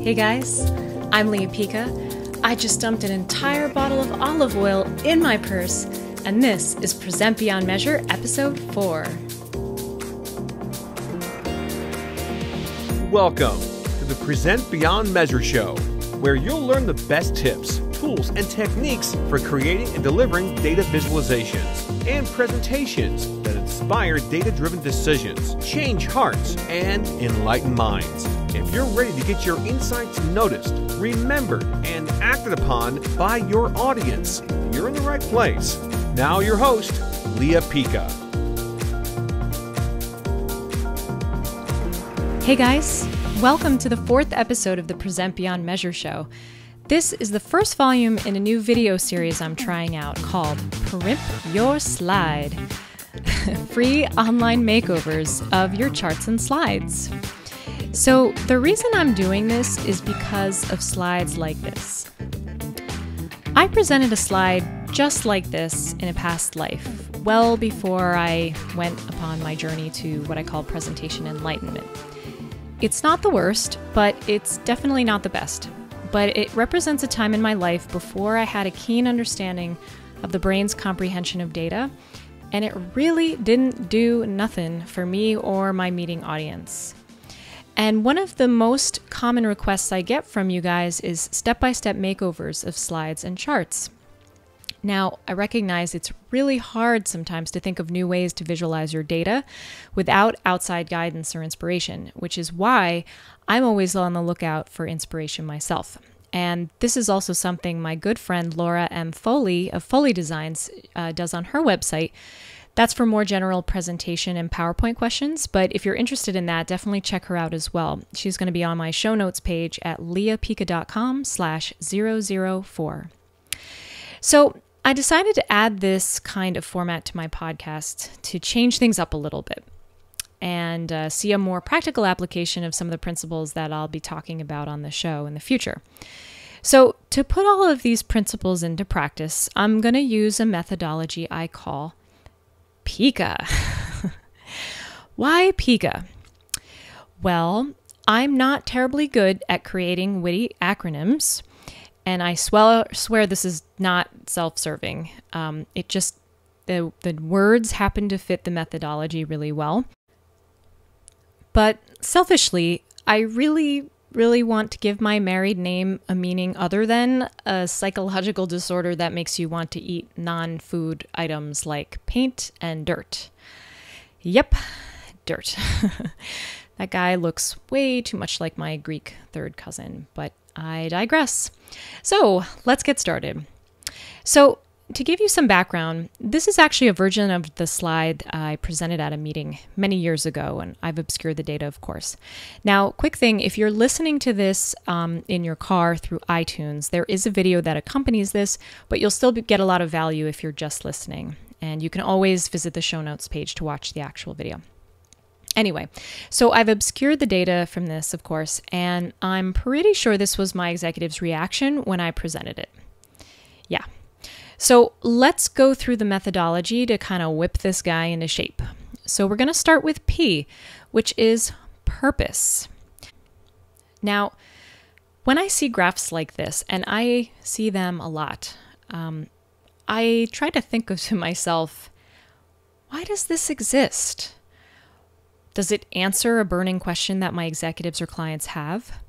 Hey guys, I'm P.I.C.A. I just dumped an entire bottle of olive oil in my purse, and this is Present Beyond Measure, Episode 4. Welcome to the Present Beyond Measure show, where you'll learn the best tips, tools, and techniques for creating and delivering data visualizations and presentations that inspire data-driven decisions, change hearts, and enlighten minds. If you're ready to get your insights noticed, remembered, and acted upon by your audience, you're in the right place. Now your host, P.I.C.A. Hey guys, welcome to the 4th episode of the Present Beyond Measure show. This is the first volume in a new video series I'm trying out called Primp Your Slide. Free online makeovers of your charts and slides. So the reason I'm doing this is because of slides like this. I presented a slide just like this in a past life, well before I went upon my journey to what I call presentation enlightenment. It's not the worst, but it's definitely not the best. But it represents a time in my life before I had a keen understanding of the brain's comprehension of data, and it really didn't do nothing for me or my meeting audience. And one of the most common requests I get from you guys is step-by-step makeovers of slides and charts. Now, I recognize it's really hard sometimes to think of new ways to visualize your data without outside guidance or inspiration, which is why I'm always on the lookout for inspiration myself. And this is also something my good friend Laura M. Foley of Foley Designs does on her website. That's for more general presentation and PowerPoint questions, but if you're interested in that, definitely check her out as well. She's going to be on my show notes page at leahpica.com/004. So I decided to add this kind of format to my podcast to change things up a little bit and see a more practical application of some of the principles that I'll be talking about on the show in the future. So to put all of these principles into practice, I'm going to use a methodology I call P.I.C.A. Why P.I.C.A? Well, I'm not terribly good at creating witty acronyms, and I swear this is not self-serving. The words happen to fit the methodology really well. But selfishly, I really want to give my married name a meaning other than a psychological disorder that makes you want to eat non-food items like paint and dirt. Yep, dirt. That guy looks way too much like my Greek third cousin, but I digress. So let's get started. So to give you some background, this is actually a version of the slide I presented at a meeting many years ago, and I've obscured the data, of course. Now, quick thing, if you're listening to this in your car through iTunes, there is a video that accompanies this, but you'll still get a lot of value if you're just listening. And you can always visit the show notes page to watch the actual video. Anyway, so I've obscured the data from this, of course, and I'm pretty sure this was my executive's reaction when I presented it. Yeah. So let's go through the methodology to kind of whip this guy into shape. So we're going to start with P, which is purpose. Now, when I see graphs like this, and I see them a lot, I try to think to myself, why does this exist? Does it answer a burning question that my executives or clients have?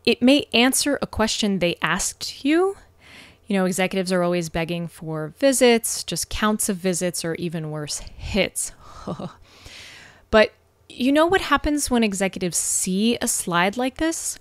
It may answer a question they asked you. You know, executives are always begging for visits, just counts of visits, or even worse, hits. But you know what happens when executives see a slide like this?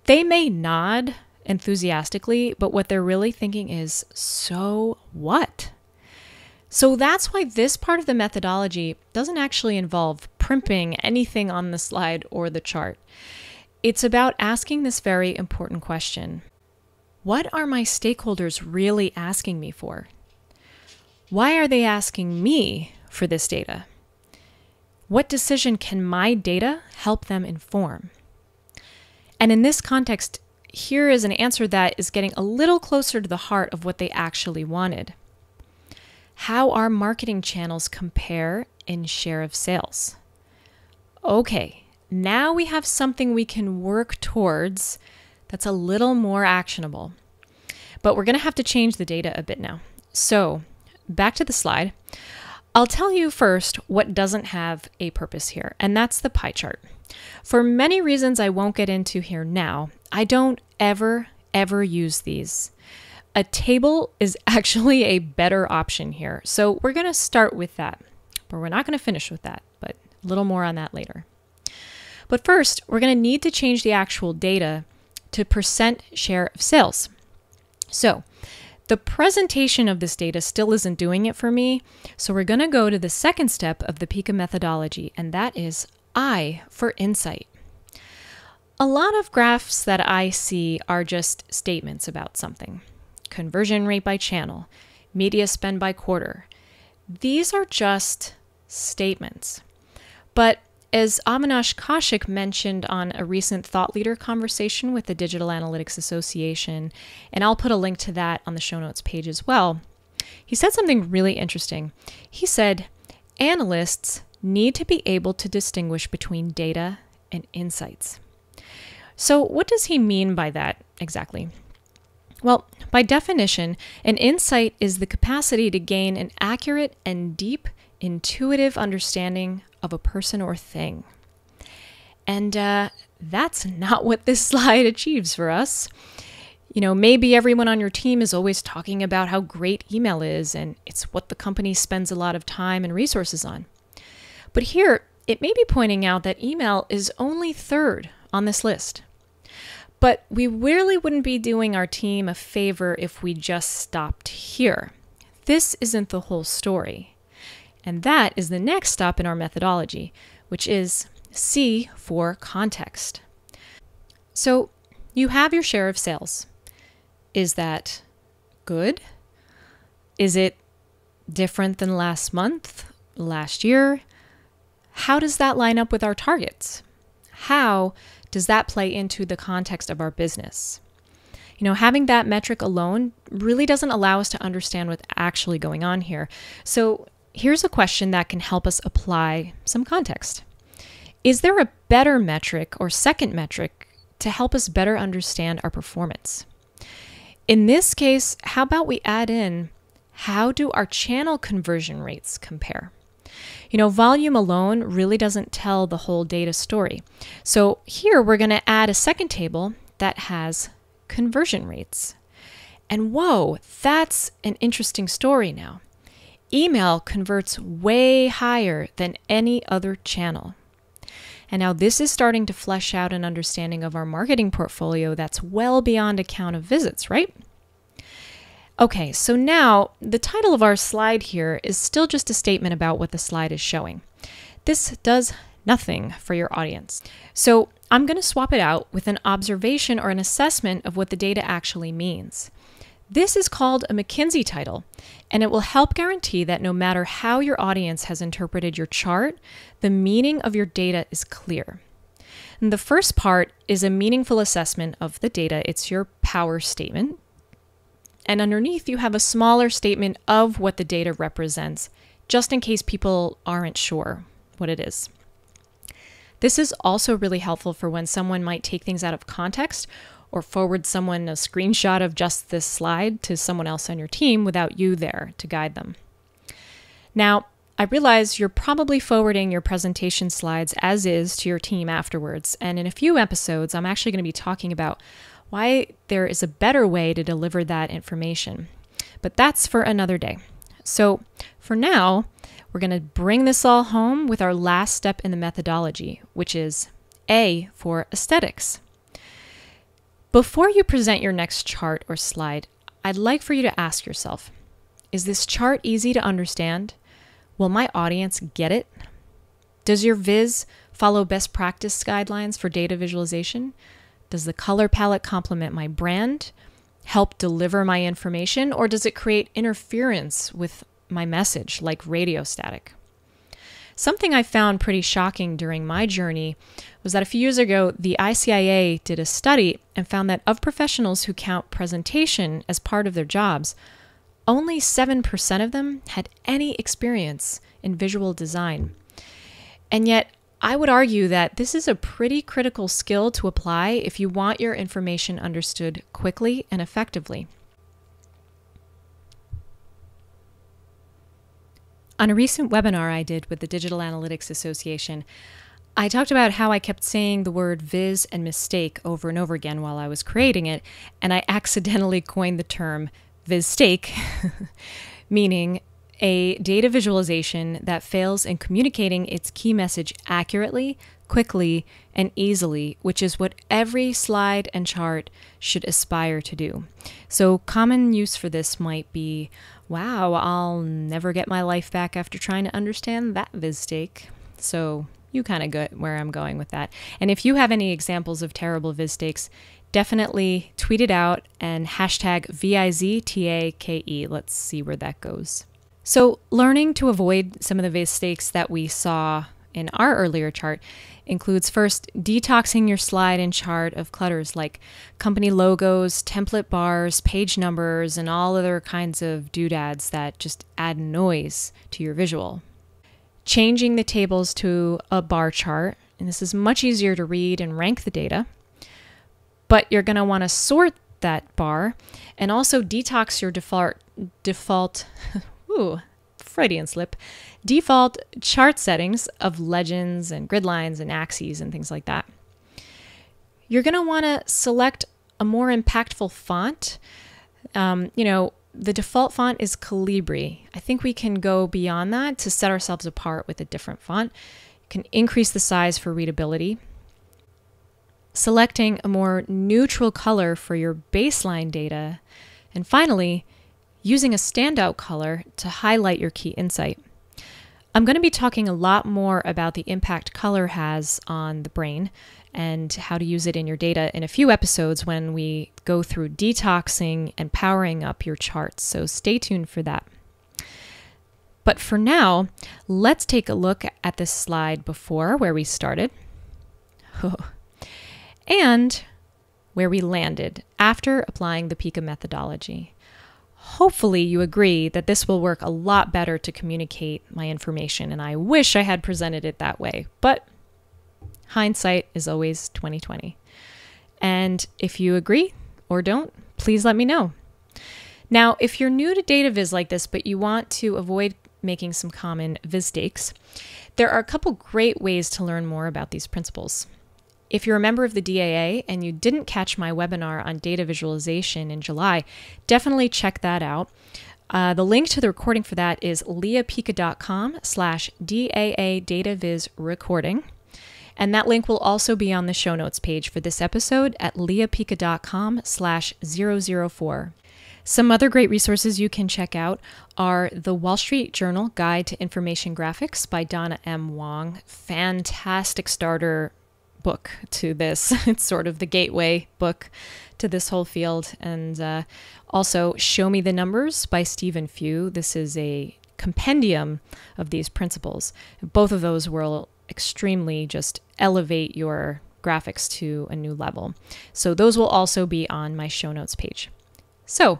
They may nod enthusiastically, but what they're really thinking is, so what? So that's why this part of the methodology doesn't actually involve primping anything on the slide or the chart. It's about asking this very important question. What are my stakeholders really asking me for? Why are they asking me for this data? What decision can my data help them inform? And in this context, here is an answer that is getting a little closer to the heart of what they actually wanted. How our marketing channels compare in share of sales. Okay, now we have something we can work towards that's a little more actionable. But we're going to have to change the data a bit now. So back to the slide. I'll tell you first what doesn't have a purpose here, and that's the pie chart. For many reasons I won't get into here now, I don't ever use these. A table is actually a better option here. So we're going to start with that, but we're not going to finish with that, but a little more on that later. But first, we're going to need to change the actual data to percent share of sales. So the presentation of this data still isn't doing it for me. So we're going to go to the second step of the P.I.C.A methodology, and that is I for insight. A lot of graphs that I see are just statements about something. Conversion rate by channel, media spend by quarter. These are just statements. But as Avinash Kaushik mentioned on a recent thought leader conversation with the Digital Analytics Association, and I'll put a link to that on the show notes page as well, he said something really interesting. He said, analysts need to be able to distinguish between data and insights. So what does he mean by that exactly? Well, by definition, an insight is the capacity to gain an accurate and deep intuitive understanding of a person or thing. And that's not what this slide achieves for us. You know, maybe everyone on your team is always talking about how great email is, and it's what the company spends a lot of time and resources on. But here, it may be pointing out that email is only third on this list. But we really wouldn't be doing our team a favor if we just stopped here. This isn't the whole story. And that is the next stop in our methodology, which is C for context. So you have your share of sales. Is that good? Is it different than last month, last year? How does that line up with our targets? How does that play into the context of our business? You know, having that metric alone really doesn't allow us to understand what's actually going on here. So here's a question that can help us apply some context. Is there a better metric or second metric to help us better understand our performance? In this case, how about we add in, how do our channel conversion rates compare? You know, volume alone really doesn't tell the whole data story. So here we're going to add a second table that has conversion rates. And whoa, that's an interesting story now. Email converts way higher than any other channel. And now this is starting to flesh out an understanding of our marketing portfolio that's well beyond a count of visits, right? Okay, so now the title of our slide here is still just a statement about what the slide is showing. This does nothing for your audience. So I'm going to swap it out with an observation or an assessment of what the data actually means. This is called a McKinsey title, and it will help guarantee that no matter how your audience has interpreted your chart, the meaning of your data is clear. And the first part is a meaningful assessment of the data. It's your power statement. And underneath, you have a smaller statement of what the data represents, just in case people aren't sure what it is. This is also really helpful for when someone might take things out of context or forward someone a screenshot of just this slide to someone else on your team without you there to guide them. Now, I realize you're probably forwarding your presentation slides as is to your team afterwards, and in a few episodes, I'm actually going to be talking about why there is a better way to deliver that information. But that's for another day. So for now, we're going to bring this all home with our last step in the methodology, which is A for aesthetics. Before you present your next chart or slide, I'd like for you to ask yourself, is this chart easy to understand? Will my audience get it? Does your viz follow best practice guidelines for data visualization? Does the color palette complement my brand, help deliver my information, or does it create interference with my message like radio static? Something I found pretty shocking during my journey was that a few years ago, the P.I.C.A did a study and found that of professionals who count presentation as part of their jobs, only 7% of them had any experience in visual design. And yet, I would argue that this is a pretty critical skill to apply if you want your information understood quickly and effectively. On a recent webinar I did with the Digital Analytics Association, I talked about how I kept saying the word viz and mistake over and over again while I was creating it, and I accidentally coined the term vizstake, meaning a data visualization that fails in communicating its key message accurately, quickly, and easily, which is what every slide and chart should aspire to do. So common use for this might be, wow, I'll never get my life back after trying to understand that vizstake. So you kind of get where I'm going with that. And if you have any examples of terrible vizstakes, definitely tweet it out and hashtag VIZTAKE. Let's see where that goes. So learning to avoid some of the vizstakes that we saw in our earlier chart includes first detoxing your slide and chart of clutters like company logos, template bars, page numbers, and all other kinds of doodads that just add noise to your visual. Changing the tables to a bar chart, and this is much easier to read and rank the data, but you're going to want to sort that bar and also detox your default Freudian slip, default chart settings of legends and grid lines and axes and things like that. You're going to want to select a more impactful font. The default font is Calibri. I think we can go beyond that to set ourselves apart with a different font. You can increase the size for readability. Selecting a more neutral color for your baseline data. And finally, using a standout color to highlight your key insight. I'm going to be talking a lot more about the impact color has on the brain and how to use it in your data in a few episodes when we go through detoxing and powering up your charts, so stay tuned for that. But for now, let's take a look at this slide before where we started and where we landed after applying the P.I.C.A methodology. Hopefully you agree that this will work a lot better to communicate my information, and I wish I had presented it that way, but hindsight is always 20/20. And if you agree or don't, please let me know. Now, if you're new to data viz like this, but you want to avoid making some common vizstakes, there are a couple great ways to learn more about these principles. If you're a member of the DAA and you didn't catch my webinar on data visualization in July, definitely check that out. The link to the recording for that is leahpica.com/DAA dataviz recording. And that link will also be on the show notes page for this episode at leahpica.com/004. Some other great resources you can check out are the Wall Street Journal Guide to Information Graphics by Donna M. Wong. Fantastic starter book to this. It's sort of the gateway book to this whole field. And also Show Me the Numbers by Stephen Few. This is a compendium of these principles. Both of those will extremely just elevate your graphics to a new level. So those will also be on my show notes page. So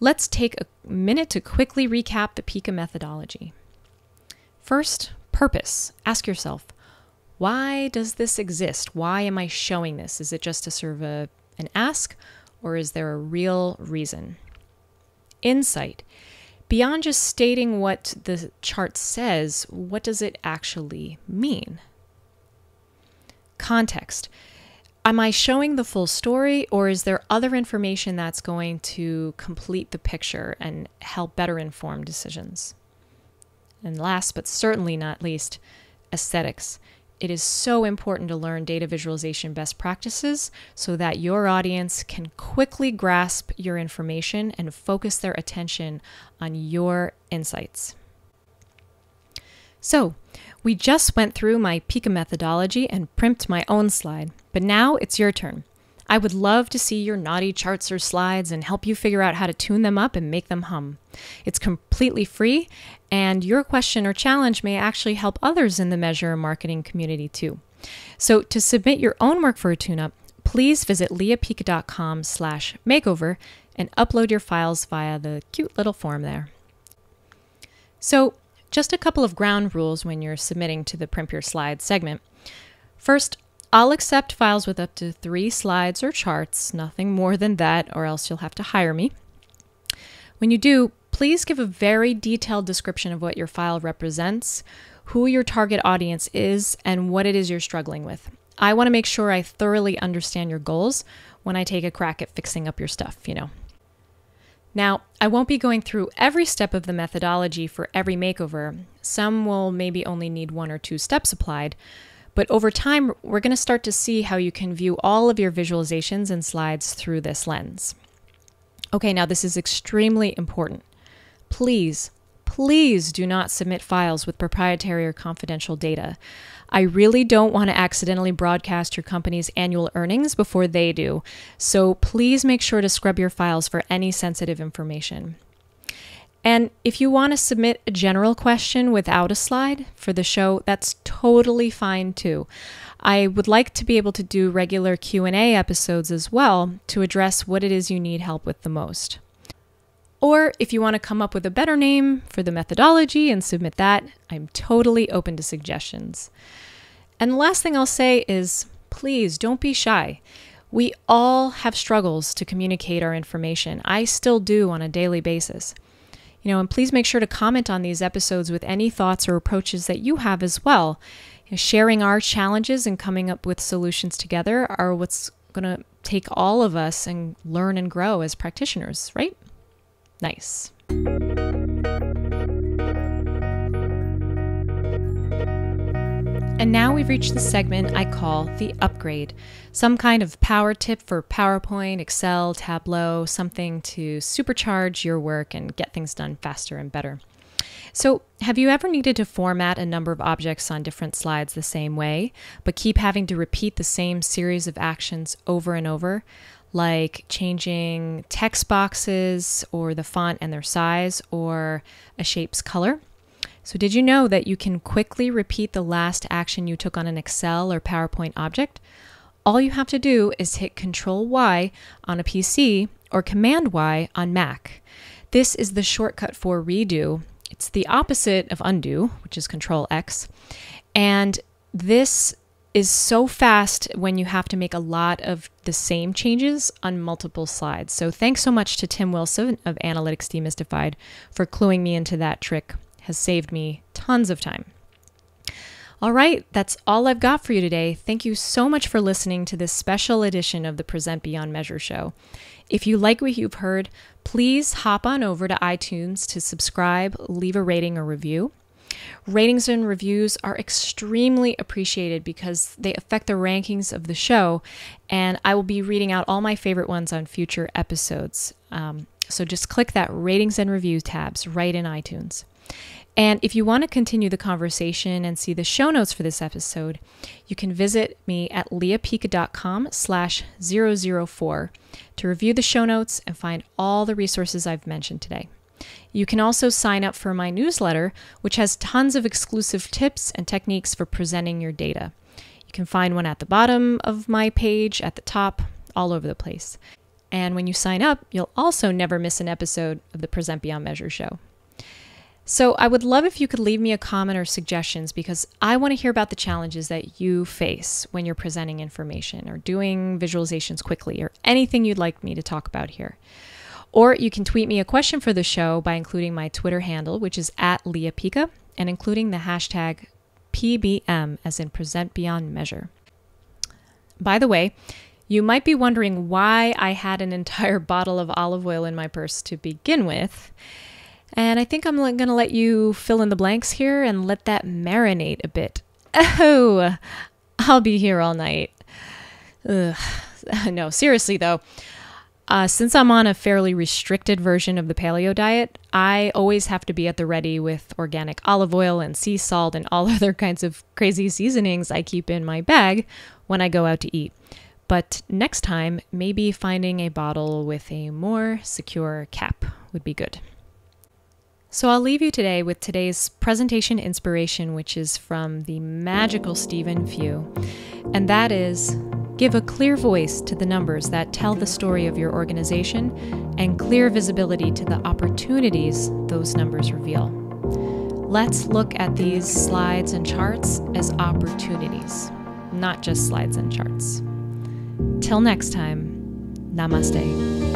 let's take a minute to quickly recap the P.I.C.A methodology. First, purpose. Ask yourself, why does this exist? Why am I showing this? Is it just to serve an ask, or is there a real reason? Insight. Beyond just stating what the chart says, what does it actually mean? Context. Am I showing the full story, or is there other information that's going to complete the picture and help better inform decisions? And last, but certainly not least, aesthetics. It is so important to learn data visualization best practices so that your audience can quickly grasp your information and focus their attention on your insights. So, we just went through my P.I.C.A methodology and primped my own slide, but now it's your turn. I would love to see your naughty charts or slides and help you figure out how to tune them up and make them hum. It's completely free, and your question or challenge may actually help others in the Measure marketing community too. So to submit your own work for a tune-up, please visit leahpica.com/makeover and upload your files via the cute little form there. So just a couple of ground rules when you're submitting to the Primp Your Slides segment. First, I'll accept files with up to 3 slides or charts, nothing more than that, or else you'll have to hire me. When you do, please give a very detailed description of what your file represents, who your target audience is, and what it is you're struggling with. I want to make sure I thoroughly understand your goals when I take a crack at fixing up your stuff, Now, I won't be going through every step of the methodology for every makeover. Some will maybe only need 1 or 2 steps applied, but over time, we're going to start to see how you can view all of your visualizations and slides through this lens. Okay, now this is extremely important. Please do not submit files with proprietary or confidential data. I really don't want to accidentally broadcast your company's annual earnings before they do, so please make sure to scrub your files for any sensitive information. And if you want to submit a general question without a slide for the show, that's totally fine too. I would like to be able to do regular Q&A episodes as well to address what it is you need help with the most. Or if you want to come up with a better name for the methodology and submit that, I'm totally open to suggestions. And the last thing I'll say is, please don't be shy. We all have struggles to communicate our information. I still do on a daily basis. And please make sure to comment on these episodes with any thoughts or approaches that you have as well. Sharing our challenges and coming up with solutions together are what's going to take all of us and learn and grow as practitioners, right? Nice. And now we've reached the segment I call the upgrade. Some kind of power tip for PowerPoint, Excel, Tableau, something to supercharge your work and get things done faster and better. So, have you ever needed to format a number of objects on different slides the same way, but keep having to repeat the same series of actions over and over, like changing text boxes or the font and their size or a shape's color? So did you know that you can quickly repeat the last action you took on an Excel or PowerPoint object? All you have to do is hit Control-Y on a PC or Command-Y on Mac. This is the shortcut for redo. It's the opposite of undo, which is Control-X. And this is so fast when you have to make a lot of the same changes on multiple slides. So thanks so much to Tim Wilson of Analytics Demystified for cluing me into that trick. Has saved me tons of time. All right, that's all I've got for you today. Thank you so much for listening to this special edition of the Present Beyond Measure show. If you like what you've heard, please hop on over to iTunes to subscribe, leave a rating or review. Ratings and reviews are extremely appreciated because they affect the rankings of the show, and I will be reading out all my favorite ones on future episodes. So just click that ratings and review tabs right in iTunes. And if you want to continue the conversation and see the show notes for this episode, you can visit me at leahpica.com/004 to review the show notes and find all the resources I've mentioned today. You can also sign up for my newsletter, which has tons of exclusive tips and techniques for presenting your data. You can find one at the bottom of my page, at the top, all over the place. And when you sign up, you'll also never miss an episode of the Present Beyond Measure show. So I would love if you could leave me a comment or suggestions because I want to hear about the challenges that you face when you're presenting information or doing visualizations quickly or anything you'd like me to talk about here. Or you can tweet me a question for the show by including my Twitter handle, which is @LeahPica, and including the hashtag PBM, as in Present Beyond Measure. By the way, you might be wondering why I had an entire bottle of olive oil in my purse to begin with. And I think I'm going to let you fill in the blanks here and let that marinate a bit. Oh, I'll be here all night. Ugh. No, seriously though, since I'm on a fairly restricted version of the paleo diet, I always have to be at the ready with organic olive oil and sea salt and all other kinds of crazy seasonings I keep in my bag when I go out to eat. But next time, maybe finding a bottle with a more secure cap would be good. So I'll leave you today with today's presentation inspiration, which is from the magical Stephen Few, and that is, give a clear voice to the numbers that tell the story of your organization and clear visibility to the opportunities those numbers reveal. Let's look at these slides and charts as opportunities. not just slides and charts. Till next time, namaste.